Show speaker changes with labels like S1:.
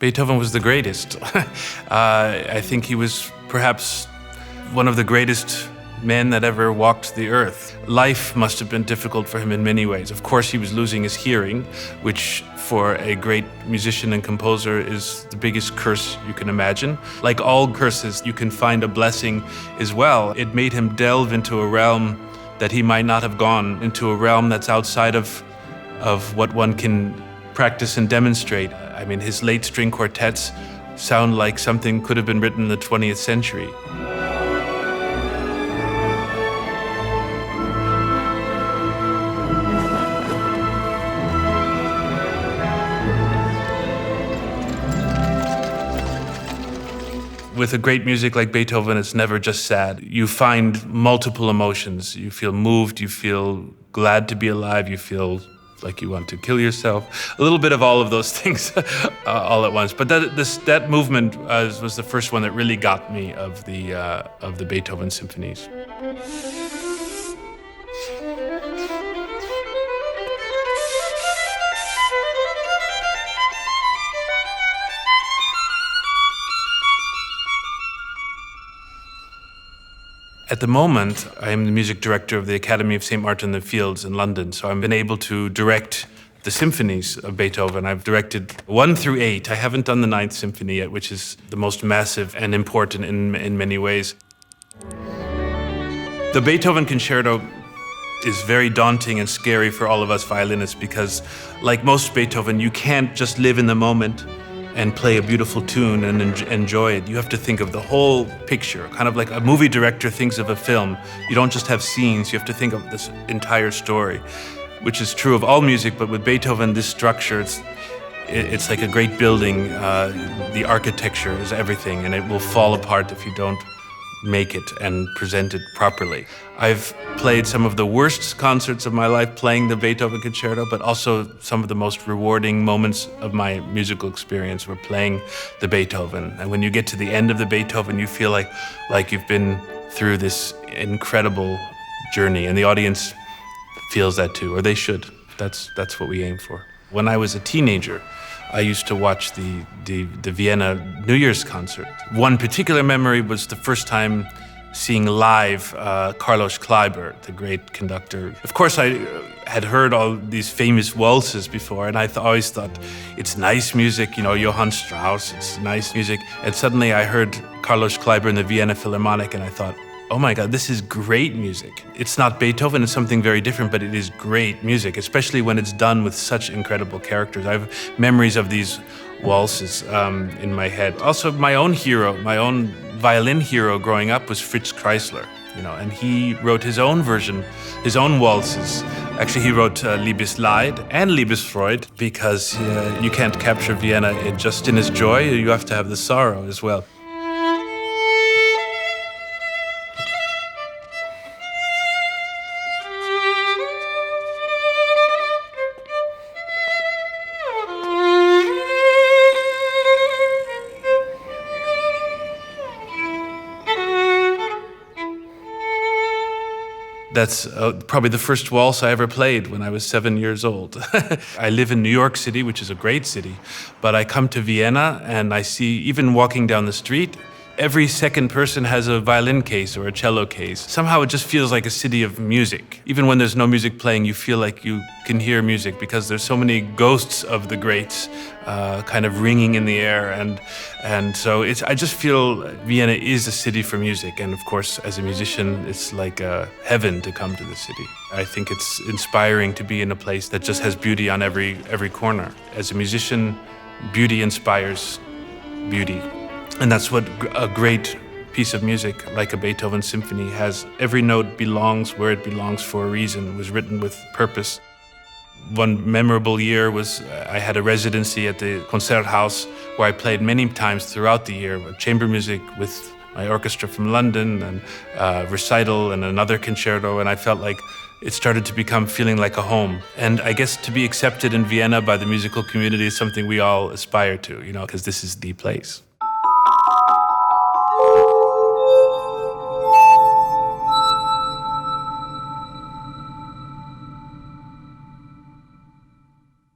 S1: Beethoven was the greatest. I think he was perhaps one of the greatest men that ever walked the earth. Life must have been difficult for him in many ways. Of course, he was losing his hearing, which for a great musician and composer is the biggest curse you can imagine. Like all curses, you can find a blessing as well. It made him delve into a realm that he might not have gone, into a realm that's outside of what one can practice and demonstrate. I mean, his late string quartets sound like something could have been written in the 20th century. With a great music like Beethoven, it's never just sad. You find multiple emotions. You feel moved, you feel glad to be alive, you feel like you want to kill yourself. A little bit of all of those things all at once. But that movement was the first one that really got me of the Beethoven symphonies. At the moment, I am the music director of the Academy of St. Martin in the Fields in London, so I've been able to direct the symphonies of Beethoven. I've directed 1 through 8. I haven't done the 9th symphony yet, which is the most massive and important in many ways. The Beethoven Concerto is very daunting and scary for all of us violinists because, like most Beethoven, you can't just live in the moment and play a beautiful tune and enjoy it. You have to think of the whole picture, kind of like a movie director thinks of a film. You don't just have scenes, you have to think of this entire story, which is true of all music, but with Beethoven, this structure, it's like a great building. The architecture is everything, and it will fall apart if you don't make it and present it properly. I've played some of the worst concerts of my life playing the Beethoven Concerto, but also some of the most rewarding moments of my musical experience were playing the Beethoven. And when you get to the end of the Beethoven, you feel like you've been through this incredible journey, and the audience feels that too, or they should. That's what we aim for. When I was a teenager, I used to watch the Vienna New Year's concert. One particular memory was the first time seeing live Carlos Kleiber, the great conductor. Of course, I had heard all these famous waltzes before, and I always thought, it's nice music, Johann Strauss, it's nice music. And suddenly I heard Carlos Kleiber in the Vienna Philharmonic, and I thought, oh my God, this is great music. It's not Beethoven, it's something very different, but it is great music, especially when it's done with such incredible characters. I have memories of these waltzes in my head. Also, my own hero, my own violin hero growing up was Fritz Kreisler, and he wrote his own version, his own waltzes. Actually, he wrote Liebesleid and Liebesfreude because you can't capture Vienna just in its joy, you have to have the sorrow as well. That's probably the first waltz I ever played when I was 7 years old. I live in New York City, which is a great city, but I come to Vienna and I see, even walking down the street, every second person has a violin case or a cello case. Somehow it just feels like a city of music. Even when there's no music playing, you feel like you can hear music because there's so many ghosts of the greats kind of ringing in the air. And so I just feel Vienna is a city for music. And of course, as a musician, it's like a heaven to come to the city. I think it's inspiring to be in a place that just has beauty on every corner. As a musician, beauty inspires beauty. And that's what a great piece of music, like a Beethoven symphony, has. Every note belongs where it belongs for a reason. It was written with purpose. One memorable year was I had a residency at the Concerthaus where I played many times throughout the year, chamber music with my orchestra from London and recital and another concerto, and I felt like it started to become feeling like a home. And I guess to be accepted in Vienna by the musical community is something we all aspire to, because this is the place.